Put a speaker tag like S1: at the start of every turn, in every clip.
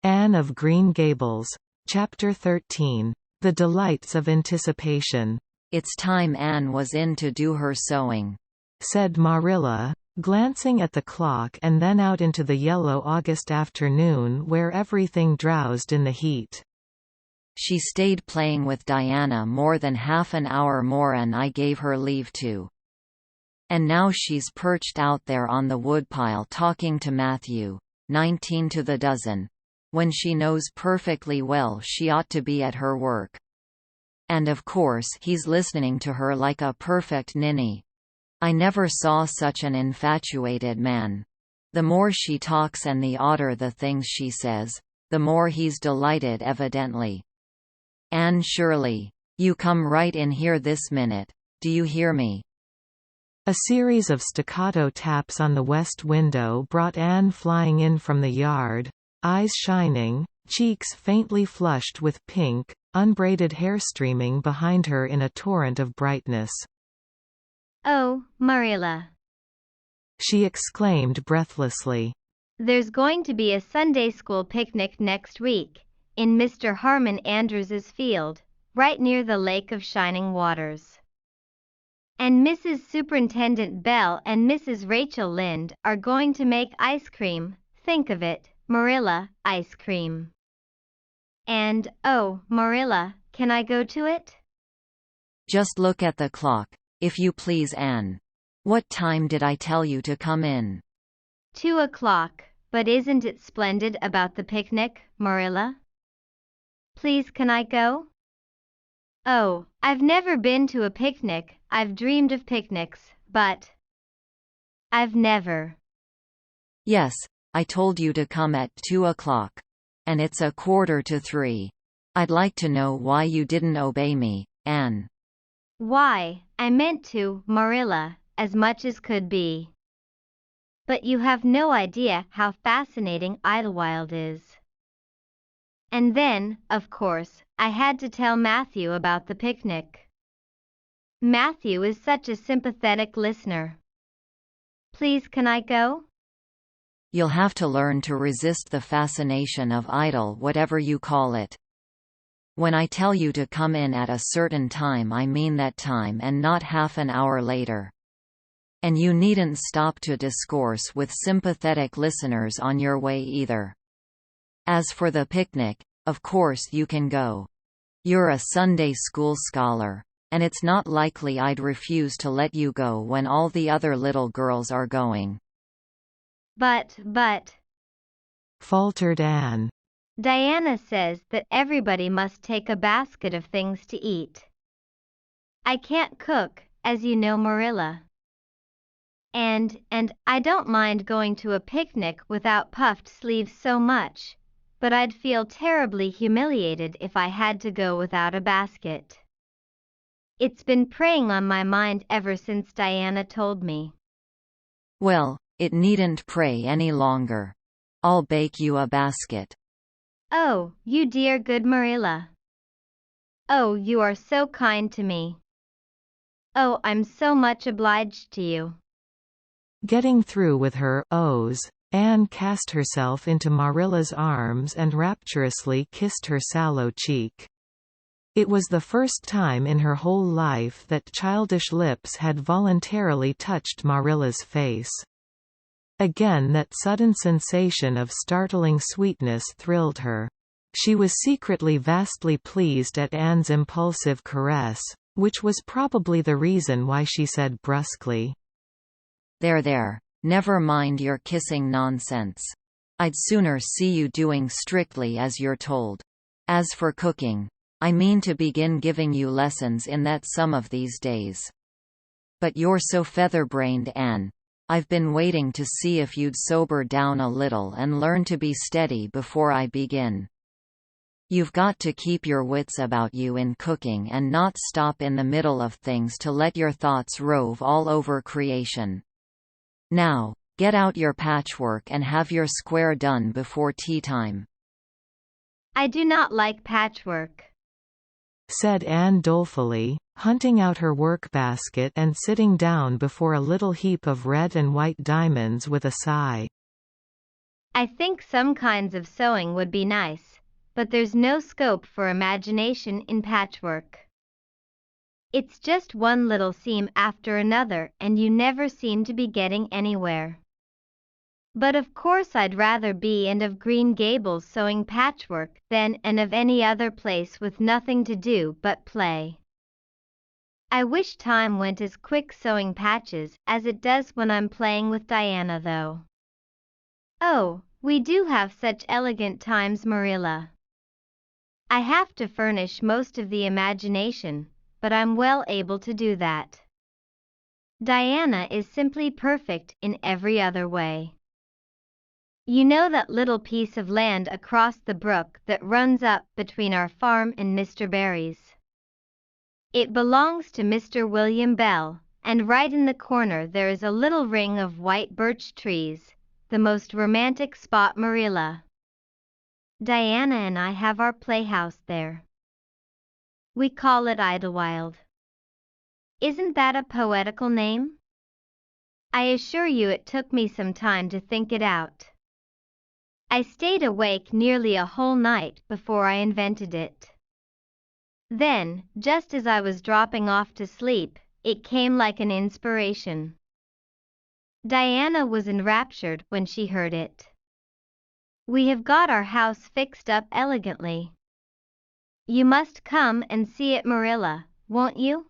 S1: Anne of Green Gables. Chapter 13. The Delights of Anticipation.
S2: "It's time Anne was in to do her sewing,"
S1: said Marilla, glancing at the clock and then out into the yellow August afternoon where everything drowsed in the heat.
S2: "She stayed playing with Diana more than half an hour more and I gave her leave to. And now she's perched out there on the woodpile talking to Matthew, 19 to the dozen, when she knows perfectly well she ought to be at her work. And of course he's listening to her like a perfect ninny. I never saw such an infatuated man. The more she talks and the odder the things she says, the more he's delighted evidently. Anne Shirley, you come right in here this minute, do you hear me?"
S1: A series of staccato taps on the west window brought Anne flying in from the yard, eyes shining, cheeks faintly flushed with pink, unbraided hair streaming behind her in a torrent of brightness.
S3: "Oh, Marilla,"
S1: she exclaimed breathlessly.
S3: "there's going to be a Sunday school picnic next week, in Mr. Harmon Andrews's field, right near the Lake of Shining Waters. And Mrs. Superintendent Bell and Mrs. Rachel Lynde are going to make ice cream, think of it, Marilla, ice cream. And, oh, Marilla, can I go to it?"
S2: "Just look at the clock, if you please, Anne. What time did I tell you to come in?"
S3: 2 o'clock, but isn't it splendid about the picnic, Marilla? Please can I go? Oh, I've never been to a picnic. I've dreamed of picnics, but I've never.
S2: "Yes, I told you to come at 2 o'clock. And it's 2:45. I'd like to know why you didn't obey me, Anne."
S3: Why, I meant to, Marilla, as much as could be. But you have no idea how fascinating Idlewild is. And then, of course, I had to tell Matthew about the picnic. Matthew is such a sympathetic listener. Please can I go?
S2: "You'll have to learn to resist the fascination of idle whatever you call it. When I tell you to come in at a certain time I mean that time and not half an hour later. And you needn't stop to discourse with sympathetic listeners on your way either. As for the picnic, of course you can go. You're a Sunday school scholar, and it's not likely I'd refuse to let you go when all the other little girls are going."
S3: But,
S1: faltered Anne.
S3: Diana says that everybody must take a basket of things to eat. I can't cook, as you know, Marilla. And I don't mind going to a picnic without puffed sleeves so much, but I'd feel terribly humiliated if I had to go without a basket. It's been preying on my mind ever since Diana told me.
S2: "Well, it needn't prey any longer. I'll bake you a basket."
S3: Oh, you dear good Marilla. Oh, you are so kind to me. Oh, I'm so much obliged to you.
S1: Getting through with her ohs, Anne cast herself into Marilla's arms and rapturously kissed her sallow cheek. It was the first time in her whole life that childish lips had voluntarily touched Marilla's face. Again that sudden sensation of startling sweetness thrilled her. She was secretly vastly pleased at Anne's impulsive caress, which was probably the reason why she said brusquely,
S2: There, never mind your kissing nonsense. I'd sooner see you doing strictly as you're told. As for cooking, I mean to begin giving you lessons in that some of these days. But you're so feather-brained, Anne. I've been waiting to see if you'd sober down a little and learn to be steady before I begin. You've got to keep your wits about you in cooking and not stop in the middle of things to let your thoughts rove all over creation. Now, get out your patchwork and have your square done before tea time."
S3: I do not like patchwork,
S1: said Anne dolefully, hunting out her work-basket and sitting down before a little heap of red and white diamonds with a sigh.
S3: I think some kinds of sewing would be nice, but there's no scope for imagination in patchwork. It's just one little seam after another and you never seem to be getting anywhere. But of course I'd rather be and of Green Gables sewing patchwork than and of any other place with nothing to do but play. I wish time went as quick sewing patches as it does when I'm playing with Diana though. Oh, we do have such elegant times, Marilla. I have to furnish most of the imagination, but I'm well able to do that. Diana is simply perfect in every other way. You know that little piece of land across the brook that runs up between our farm and Mr. Barry's? It belongs to Mr. William Bell, and right in the corner there is a little ring of white birch trees, the most romantic spot, Marilla. Diana and I have our playhouse there. We call it Idlewild. Isn't that a poetical name? I assure you it took me some time to think it out. I stayed awake nearly a whole night before I invented it. Then, just as I was dropping off to sleep, it came like an inspiration. Diana was enraptured when she heard it. We have got our house fixed up elegantly. You must come and see it, Marilla, won't you?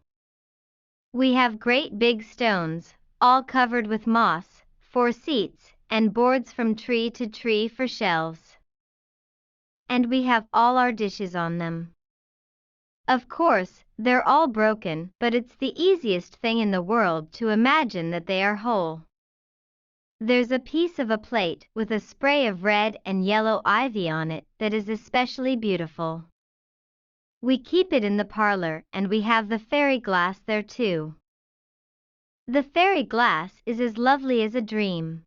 S3: We have great big stones, all covered with moss, for seats, and boards from tree to tree for shelves. And we have all our dishes on them. Of course, they're all broken, but it's the easiest thing in the world to imagine that they are whole. There's a piece of a plate with a spray of red and yellow ivy on it that is especially beautiful. We keep it in the parlor, and we have the fairy glass there too. The fairy glass is as lovely as a dream.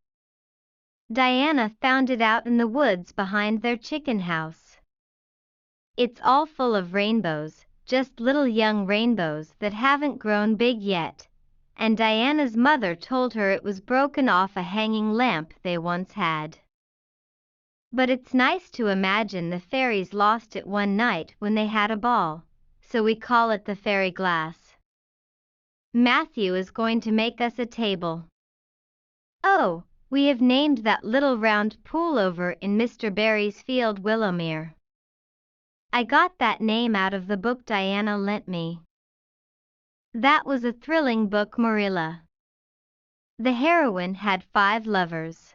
S3: Diana found it out in the woods behind their chicken house. It's all full of rainbows, just little young rainbows that haven't grown big yet, and Diana's mother told her it was broken off a hanging lamp they once had. But it's nice to imagine the fairies lost it one night when they had a ball, so we call it the fairy glass. Matthew is going to make us a table. Oh, we have named that little round pool over in Mr. Barry's field Willowmere. I got that name out of the book Diana lent me. That was a thrilling book, Marilla. The heroine had 5 lovers.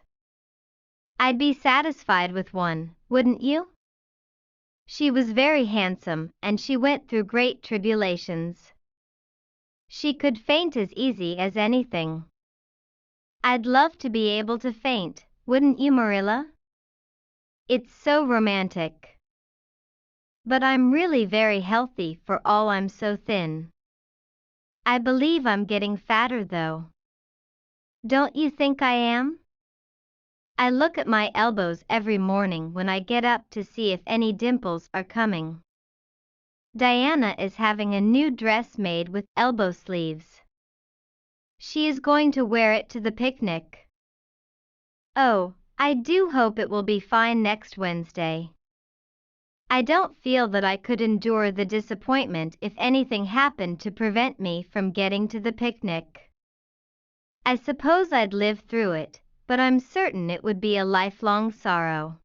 S3: I'd be satisfied with one, wouldn't you? She was very handsome, and she went through great tribulations. She could faint as easy as anything. I'd love to be able to faint, wouldn't you, Marilla? It's so romantic. But I'm really very healthy for all I'm so thin. I believe I'm getting fatter though. Don't you think I am? I look at my elbows every morning when I get up to see if any dimples are coming. Diana is having a new dress made with elbow sleeves. She is going to wear it to the picnic. Oh, I do hope it will be fine next Wednesday. I don't feel that I could endure the disappointment if anything happened to prevent me from getting to the picnic. I suppose I'd live through it, but I'm certain it would be a lifelong sorrow.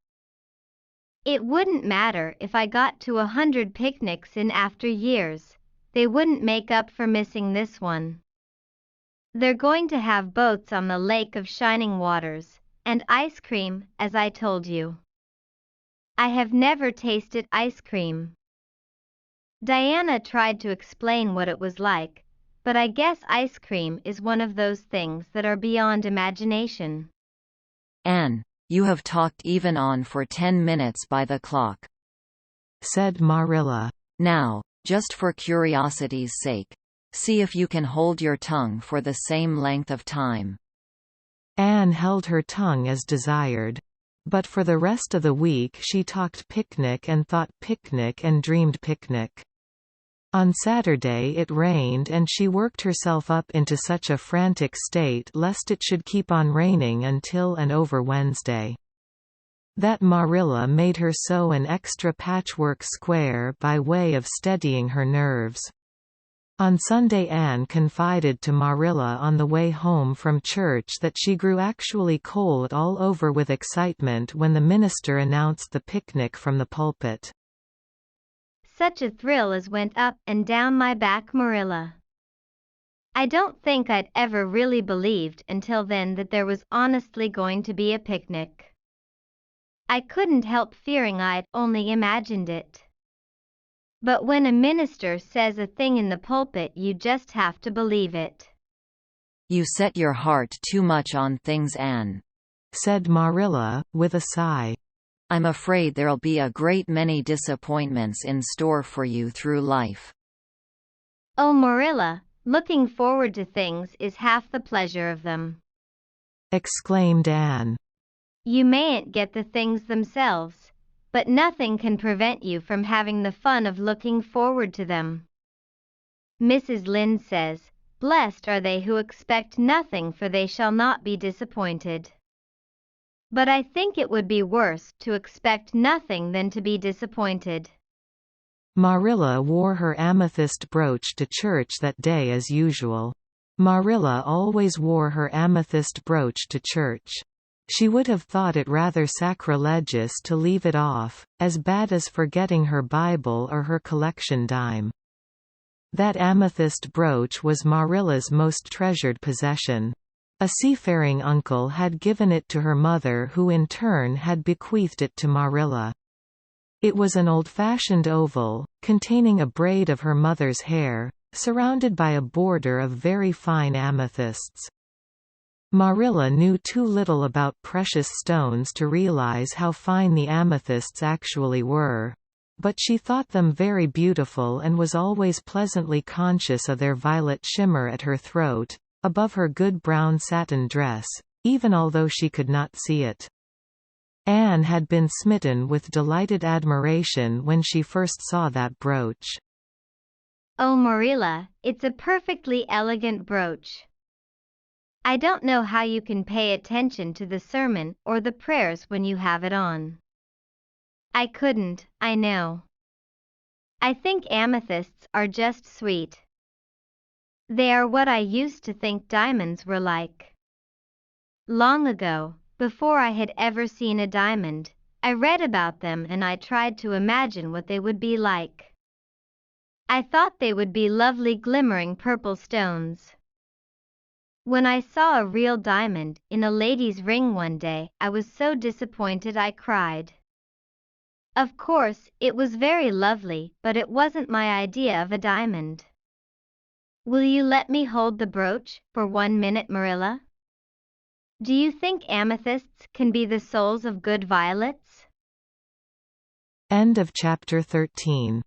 S3: It wouldn't matter if I got to 100 picnics in after years, they wouldn't make up for missing this one. They're going to have boats on the Lake of Shining Waters, and ice cream, as I told you. I have never tasted ice cream. Diana tried to explain what it was like, but I guess ice cream is one of those things that are beyond imagination.
S2: Anne, you have talked even on for 10 minutes by the clock,
S1: said Marilla.
S2: Now, just for curiosity's sake, see if you can hold your tongue for the same length of time.
S1: Anne held her tongue as desired. But for the rest of the week she talked picnic and thought picnic and dreamed picnic. On Saturday it rained and she worked herself up into such a frantic state lest it should keep on raining until and over Wednesday. that Marilla made her sew an extra patchwork square by way of steadying her nerves. On Sunday Anne confided to Marilla on the way home from church that she grew actually cold all over with excitement when the minister announced the picnic from the pulpit.
S3: Such a thrill as went up and down my back, Marilla. I don't think I'd ever really believed until then that there was honestly going to be a picnic. I couldn't help fearing I'd only imagined it. But when a minister says a thing in the pulpit, you just have to believe it.
S2: You set your heart too much on things, Anne,
S1: said Marilla, with a sigh.
S2: I'm afraid there'll be a great many disappointments in store for you through life.
S3: Oh, Marilla, looking forward to things is half the pleasure of them,
S1: exclaimed Anne.
S3: You mayn't get the things themselves, but nothing can prevent you from having the fun of looking forward to them. Mrs. Lynde says, "Blessed are they who expect nothing, for they shall not be disappointed." But I think it would be worse to expect nothing than to be disappointed.
S1: Marilla wore her amethyst brooch to church that day as usual. Marilla always wore her amethyst brooch to church. She would have thought it rather sacrilegious to leave it off, as bad as forgetting her Bible or her collection dime. That amethyst brooch was Marilla's most treasured possession. A seafaring uncle had given it to her mother, who in turn had bequeathed it to Marilla. It was an old-fashioned oval, containing a braid of her mother's hair, surrounded by a border of very fine amethysts. Marilla knew too little about precious stones to realize how fine the amethysts actually were, but she thought them very beautiful and was always pleasantly conscious of their violet shimmer at her throat, above her good brown satin dress, even although she could not see it. Anne had been smitten with delighted admiration when she first saw that brooch.
S3: Oh, Marilla, it's a perfectly elegant brooch. I don't know how you can pay attention to the sermon or the prayers when you have it on. I couldn't, I know. I think amethysts are just sweet. They are what I used to think diamonds were like. Long ago, before I had ever seen a diamond, I read about them and I tried to imagine what they would be like. I thought they would be lovely glimmering purple stones. When I saw a real diamond in a lady's ring one day, I was so disappointed I cried. Of course, it was very lovely, but it wasn't my idea of a diamond. Will you let me hold the brooch for 1 minute, Marilla? Do you think amethysts can be the souls of good violets?
S1: End of chapter 13.